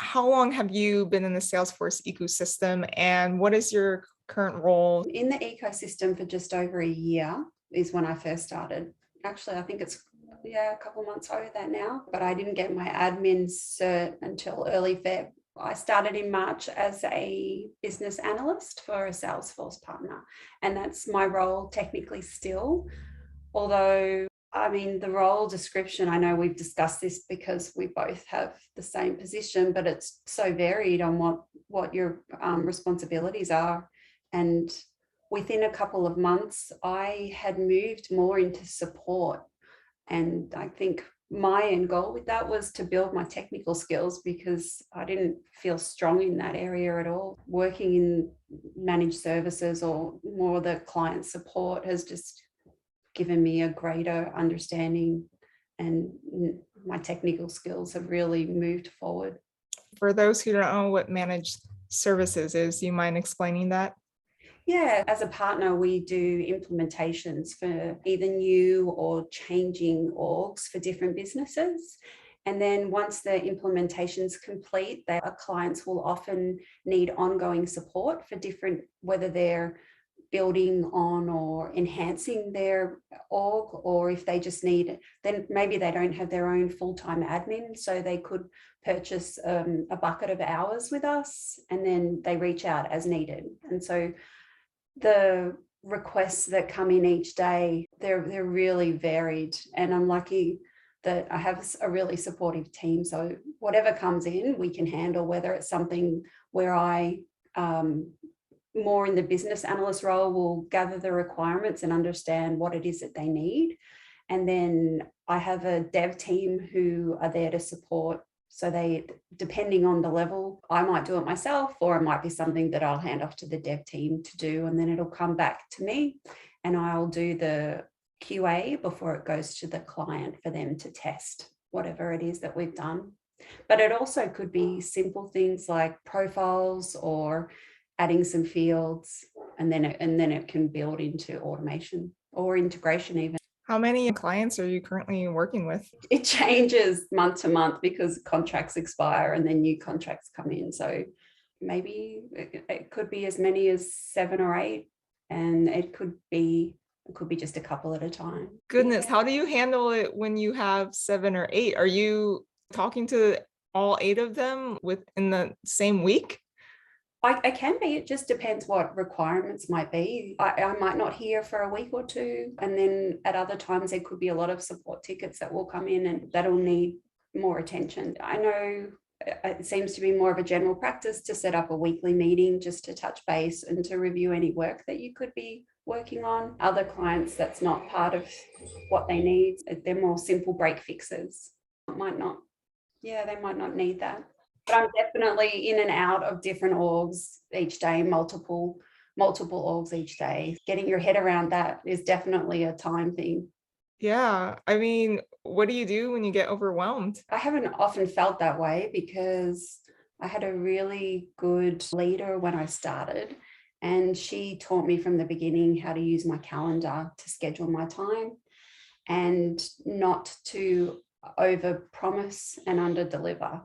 How long have you been in the Salesforce ecosystem and what is your current role? In the ecosystem for just over a year is when I first started. Actually, I think it's a couple months over that now, but I didn't get my admin cert until early Feb. I started in March as a business analyst for a Salesforce partner, and that's my role technically still. Although, I mean, the role description, I know we've discussed this because we both have the same position, but it's so varied on what your responsibilities are. And within a couple of months, I had moved more into support. And I think my end goal with that was to build my technical skills because I didn't feel strong in that area at all. Working in managed services or more the client support has just given me a greater understanding, and my technical skills have really moved forward. For those who don't know what managed services is, do you mind explaining that? Yeah, as a partner, we do implementations for either new or changing orgs for different businesses. And then once the implementation's complete, our clients will often need ongoing support for different, whether they're building on or enhancing their org, or if they just need, then maybe they don't have their own full-time admin, so they could purchase a bucket of hours with us, and then they reach out as needed. And so the requests that come in each day, they're really varied, and I'm lucky that I have a really supportive team. So whatever comes in, we can handle, whether it's something where I more in the business analyst role will gather the requirements and understand what it is that they need. And then I have a dev team who are there to support. So they, depending on the level, I might do it myself, or it might be something that I'll hand off to the dev team to do. And then it'll come back to me and I'll do the QA before it goes to the client for them to test whatever it is that we've done. But it also could be simple things like profiles or adding some fields, and then it can build into automation or integration even. How many clients are you currently working with? It changes month to month because contracts expire and then new contracts come in. So maybe it could be as many as 7 or 8, and it could be just a couple at a time. Goodness, how do you handle it when you have 7 or 8? Are you talking to all 8 of them within the same week? I can be. It just depends what requirements might be. I might not hear for a week or two. And then at other times, there could be a lot of support tickets that will come in and that'll need more attention. I know it seems to be more of a general practice to set up a weekly meeting just to touch base and to review any work that you could be working on. Other clients, that's not part of what they need. They're more simple break fixes. They might not need that. But I'm definitely in and out of different orgs each day, multiple orgs each day. Getting your head around that is definitely a time thing. Yeah. I mean, what do you do when you get overwhelmed? I haven't often felt that way because I had a really good leader when I started, and she taught me from the beginning how to use my calendar to schedule my time and not to over promise and under deliver.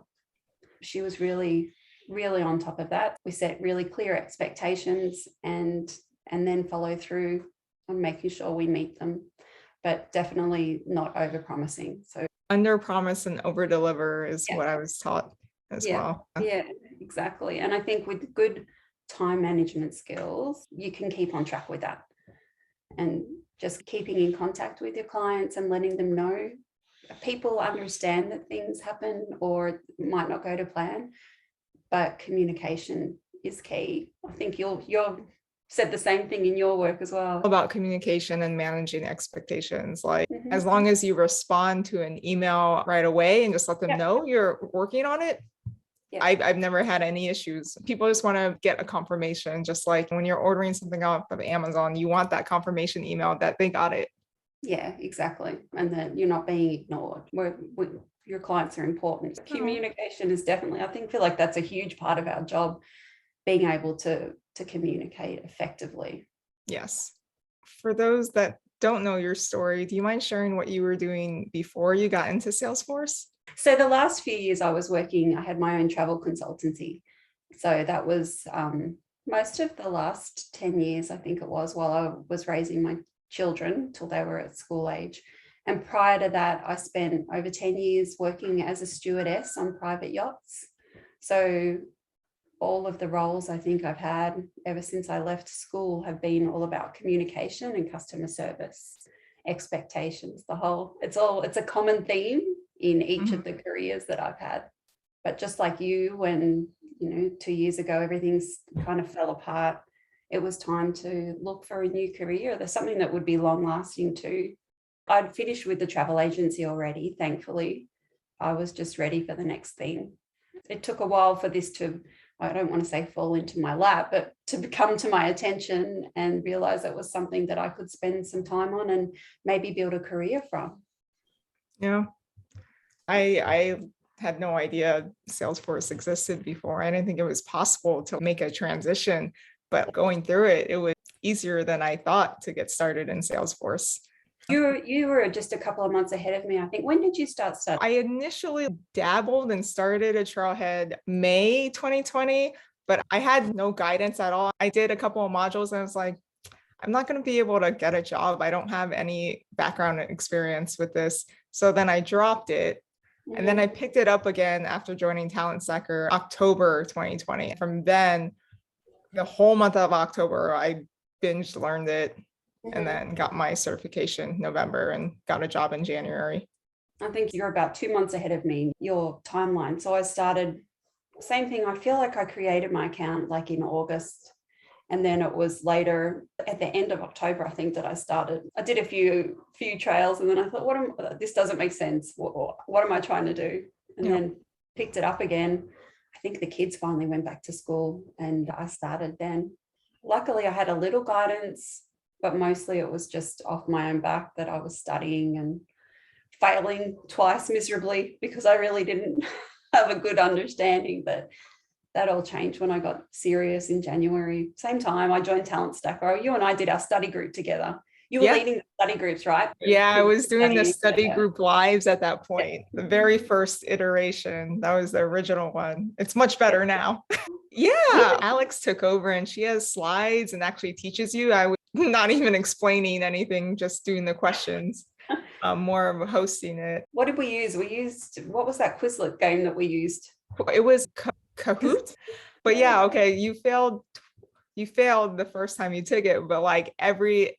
She was really, really on top of that. We set really clear expectations and then follow through on making sure we meet them, but definitely not over promising. So Under promise and over deliver is what I was taught as well. Yeah, exactly. And I think with good time management skills, you can keep on track with that. And just keeping in contact with your clients and letting them know. People understand that things happen or might not go to plan, but communication is key. I think you've said the same thing in your work as well. About communication and managing expectations. Like as long as you respond to an email right away and just let them know you're working on it, I've never had any issues. People just want to get a confirmation, just like when you're ordering something off of Amazon, you want that confirmation email that they got it. Yeah, exactly. And that you're not being ignored. Your clients are important. Communication is definitely, I feel like that's a huge part of our job, being able to communicate effectively. Yes. For those that don't know your story, do you mind sharing what you were doing before you got into Salesforce? So the last few years I had my own travel consultancy. So that was most of the last 10 years, I think it was, while I was raising my children till they were at school age. And prior to that, I spent over 10 years working as a stewardess on private yachts. So all of the roles I think I've had ever since I left school have been all about communication and customer service, expectations, it's a common theme in each of the careers that I've had. But just like you, when, 2 years ago, everything's kind of fell apart, it was time to look for a new career. There's something that would be long lasting too. I'd finished with the travel agency already, thankfully. I was just ready for the next thing. It took a while for this to, I don't want to say fall into my lap, but to come to my attention and realize it was something that I could spend some time on and maybe build a career from. Yeah. I had no idea Salesforce existed before. I didn't think it was possible to make a transition, but going through it, it was easier than I thought to get started in Salesforce. You were just a couple of months ahead of me, I think. When did you start studying? I initially dabbled and started at Trailhead May 2020, but I had no guidance at all. I did a couple of modules and I was like, I'm not going to be able to get a job. I don't have any background experience with this. So then I dropped it. And then I picked it up again after joining Talent Stacker October 2020. From then, the whole month of October, I binge learned it and then got my certification November and got a job in January. I think you're about 2 months ahead of me, your timeline. So I started, same thing. I feel like I created my account like in August. And then it was later at the end of October, I think, that I started. I did a few trails and then I thought, this doesn't make sense. What am I trying to do? And then picked it up again. I think the kids finally went back to school and I started then. Luckily, I had a little guidance, but mostly it was just off my own back that I was studying and failing twice miserably because I really didn't have a good understanding. But that all changed when I got serious in January. Same time, I joined Talent Stacker. You and I did our study group together. You were leading the study groups, right? Yeah, I was doing the study group lives at that point. The very first iteration. That was the original one. It's much better now. Yeah, Alex took over and she has slides and actually teaches you. I was not even explaining anything, just doing the questions. More of hosting it. What did we use? What was that Quizlet game that we used? It was Kahoot. But yeah, okay, you failed the first time you took it, but like every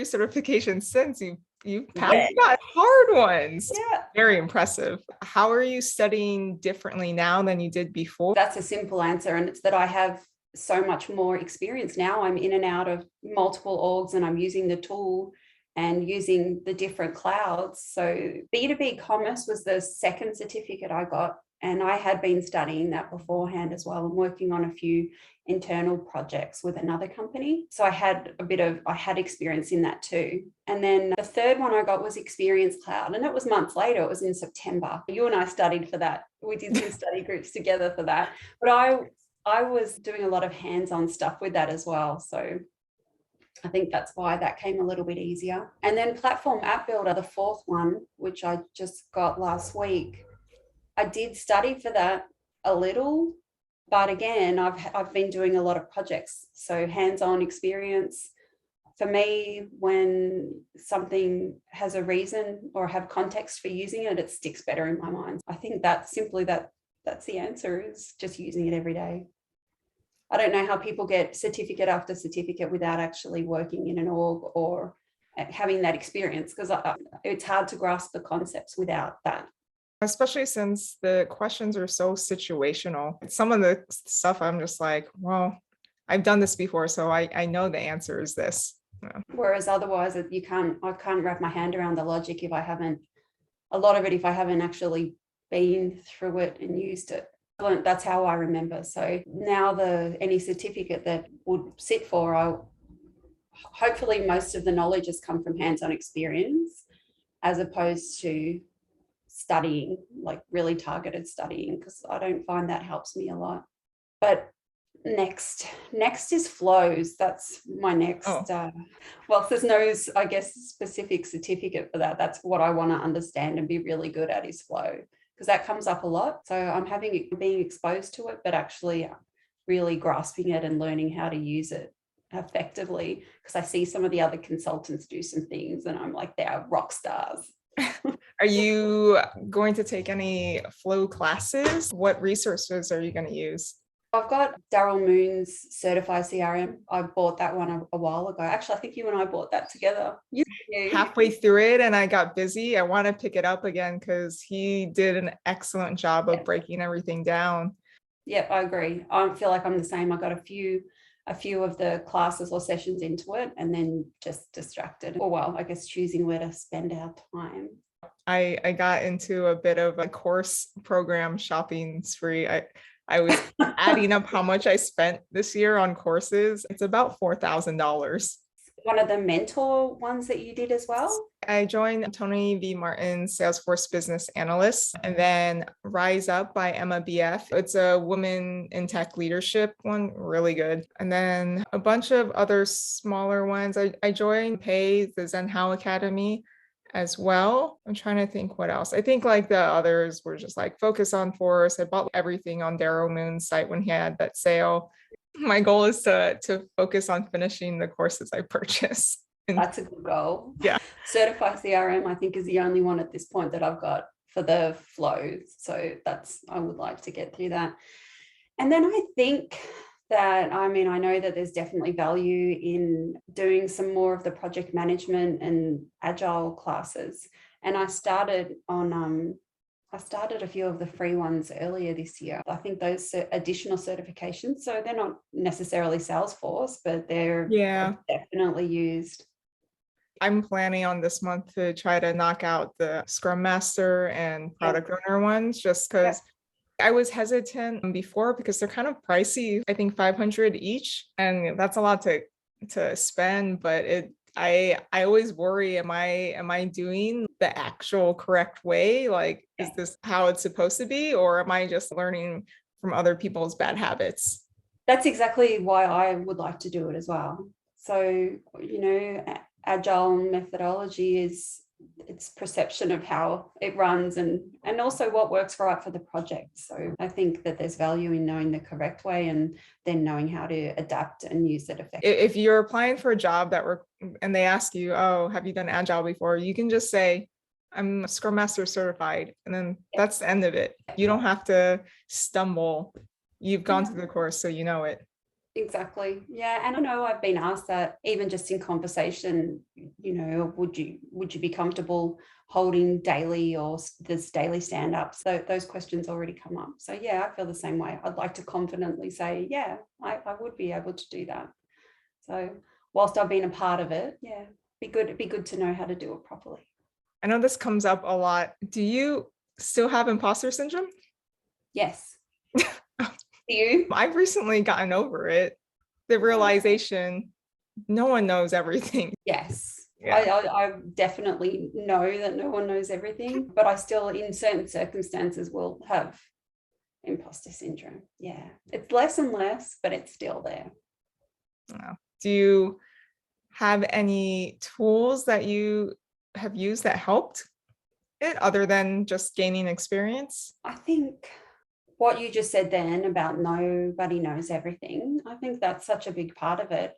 certification since you passed, you got hard ones. Yeah. Very impressive. How are you studying differently now than you did before? That's a simple answer, and it's that I have so much more experience now. I'm in and out of multiple orgs and I'm using the tool and using the different clouds. So B2B commerce was the second certificate I got. And I had been studying that beforehand as well and working on a few internal projects with another company. So I had experience in that too. And then the third one I got was Experience Cloud. And it was months later, it was in September. You and I studied for that. We did some study groups together for that. But I was doing a lot of hands-on stuff with that as well. So I think that's why that came a little bit easier. And then Platform App Builder, the fourth one, which I just got last week. I did study for that a little, but again, I've been doing a lot of projects. So hands-on experience. For me, when something has a reason or have context for using it, it sticks better in my mind. I think that's the answer, is just using it every day. I don't know how people get certificate after certificate without actually working in an org or having that experience, because it's hard to grasp the concepts without that. Especially since the questions are so situational. Some of the stuff I'm just like, well, I've done this before, so I know the answer is this. Yeah. Whereas otherwise I can't wrap my hand around the logic if I haven't actually been through it and used it. That's how I remember. So now any certificate that would sit for, hopefully most of the knowledge has come from hands-on experience as opposed to studying, like really targeted studying, because I don't find that helps me a lot. But next is flows. That's my next. Well, there's no, specific certificate for that. That's what I want to understand and be really good at, is flow, because that comes up a lot. So I'm being exposed to it, but actually really grasping it and learning how to use it effectively, because I see some of the other consultants do some things and I'm like, they are rock stars. Are you going to take any flow classes? What resources are you going to use? I've got Daryl Moon's Certified CRM. I bought that one a while ago. Actually, I think you and I bought that together. Halfway through it and I got busy. I want to pick it up again because he did an excellent job of breaking everything down. Yep, I agree. I feel like I'm the same. I got a few of the classes or sessions into it and then just distracted. Or well, I guess choosing where to spend our time. I got into a bit of a course program shopping spree. I was adding up how much I spent this year on courses. It's about $4,000. One of the mentor ones that you did as well? I joined Tony V. Martin's Salesforce Business Analyst, and then Rise Up by Emma BF. It's a woman in tech leadership one, really good. And then a bunch of other smaller ones. I joined the Zen How Academy as well. I'm trying to think what else. I think like the others were just like Focus on Force. I bought everything on Daryl Moon's site when he had that sale. My goal is to focus on finishing the courses I purchase. That's a good goal. Yeah. Certified CRM, I think, is the only one at this point that I've got for the flow. So I would like to get through that. And then I think that, I know that there's definitely value in doing some more of the project management and agile classes. And I started a few of the free ones earlier this year. I think those additional certifications, so they're not necessarily Salesforce, but they're definitely used. I'm planning on this month to try to knock out the Scrum Master and Product Owner ones, just because I was hesitant before because they're kind of pricey. I think $500 each, and that's a lot to spend. But I always worry: am I doing the actual correct way? Like, is this how it's supposed to be, or am I just learning from other people's bad habits? That's exactly why I would like to do it as well. So, agile methodology is its perception of how it runs and also what works right for the project. So I think that there's value in knowing the correct way and then knowing how to adapt and use it effectively. If you're applying for a job and they ask you, oh, have you done agile before? You can just say, I'm Scrum Master certified. And then that's the end of it. You don't have to stumble. You've gone through the course, so you know it. Exactly. Yeah. And I know I've been asked that even just in conversation, would you be comfortable holding daily or this daily stand-ups? So those questions already come up. So yeah, I feel the same way. I'd like to confidently say, yeah, I would be able to do that. So whilst I've been a part of it, it'd be good to know how to do it properly. I know this comes up a lot. Do you still have imposter syndrome? Yes. You? I've recently gotten over it. The realization, no one knows everything. Yes. Yeah. I definitely know that no one knows everything, but I still, in certain circumstances, will have imposter syndrome. Yeah. It's less and less, but it's still there. Wow. Do you have any tools that you have used that helped it other than just gaining experience? I think what you just said then about nobody knows everything, I think that's such a big part of it.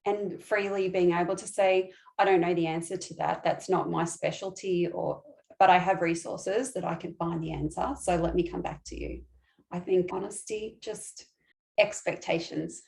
And freely being able to say, I don't know the answer to that. That's not my specialty, but I have resources that I can find the answer. So let me come back to you. I think honesty, just expectations,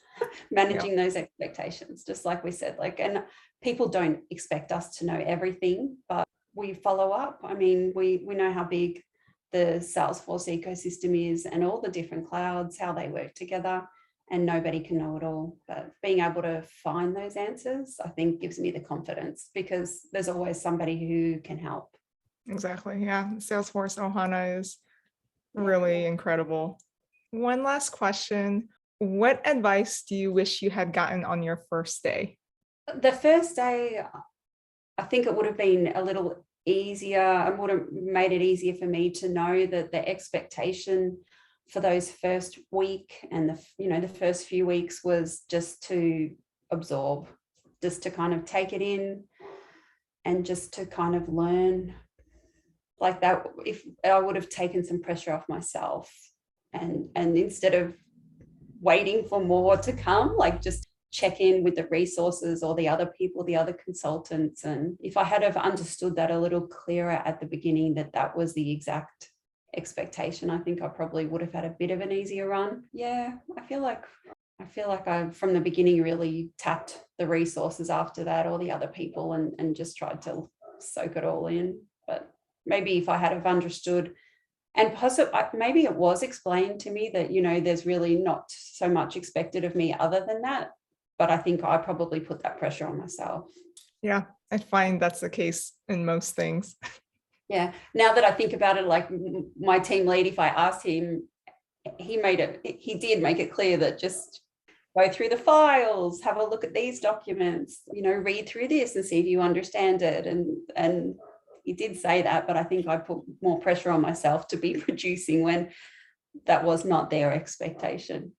managing those expectations, just like we said, and people don't expect us to know everything, but we follow up. We know how big the Salesforce ecosystem is and all the different clouds, how they work together, and nobody can know it all. But being able to find those answers, I think, gives me the confidence because there's always somebody who can help. Exactly. Yeah. Salesforce Ohana is really incredible. One last question. What advice do you wish you had gotten on your first day? The first day, I think it would have been a little easier and would have made it easier for me to know that the expectation for those first week and the first few weeks was just to absorb, just to kind of take it in and just to kind of learn like that, if I would have taken some pressure off myself and instead of waiting for more to come, like just check in with the resources or the other people, the other consultants. And if I had have understood that a little clearer at the beginning, that was the exact expectation, I think I probably would have had a bit of an easier run. Yeah, I feel like I from the beginning really tapped the resources after that, or the other people, and just tried to soak it all in. But maybe if I had have understood, and possibly maybe it was explained to me that, there's really not so much expected of me other than that. But I think I probably put that pressure on myself. Yeah, I find that's the case in most things. Yeah. Now that I think about it, like my team lead, if I asked him, he did make it clear that just go through the files, have a look at these documents, read through this and see if you understand it. And he did say that, but I think I put more pressure on myself to be producing when that was not their expectation.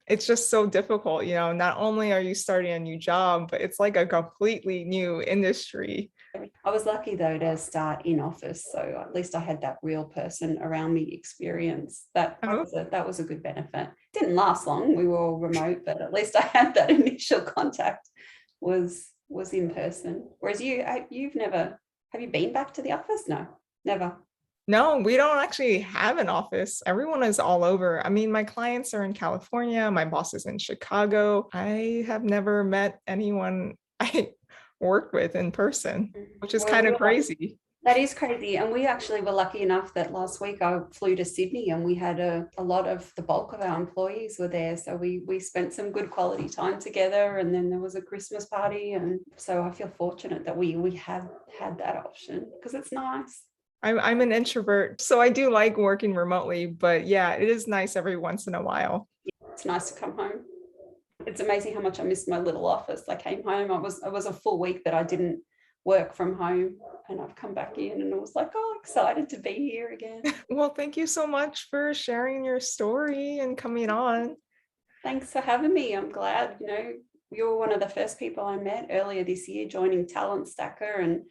It's just so difficult, not only are you starting a new job, but it's like a completely new industry. I was lucky though to start in office, so at least I had that real person around me experience. That was a good benefit. Didn't last long, we were all remote, but at least I had that initial contact was in person. Whereas you've never, have you been back to the office? No, never. No, we don't actually have an office. Everyone is all over. I mean, my clients are in California. My boss is in Chicago. I have never met anyone I worked with in person, which is kind of crazy. That is crazy. And we actually were lucky enough that last week I flew to Sydney and we had a lot of the bulk of our employees were there. So we spent some good quality time together, and then there was a Christmas party. And so I feel fortunate that we have had that option, because it's nice. I'm an introvert, so I do like working remotely, but yeah, it is nice every once in a while. It's nice to come home. It's amazing how much I missed my little office. I came home, it was a full week that I didn't work from home, and I've come back in and I was like, oh, excited to be here again. Well, thank you so much for sharing your story and coming on. Thanks for having me. I'm glad, you were one of the first people I met earlier this year joining Talent Stacker, and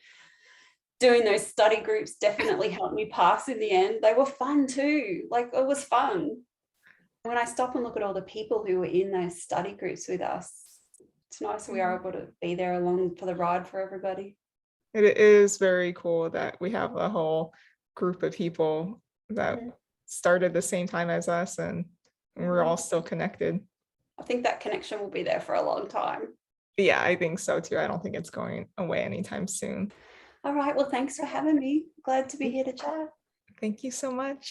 doing those study groups definitely helped me pass in the end. They were fun too. Like, it was fun. When I stop and look at all the people who were in those study groups with us, it's nice we are able to be there along for the ride for everybody. It is very cool that we have a whole group of people that started the same time as us, and we're all still connected. I think that connection will be there for a long time. Yeah, I think so too. I don't think it's going away anytime soon. All right. Well, thanks for having me. Glad to be here to chat. Thank you so much.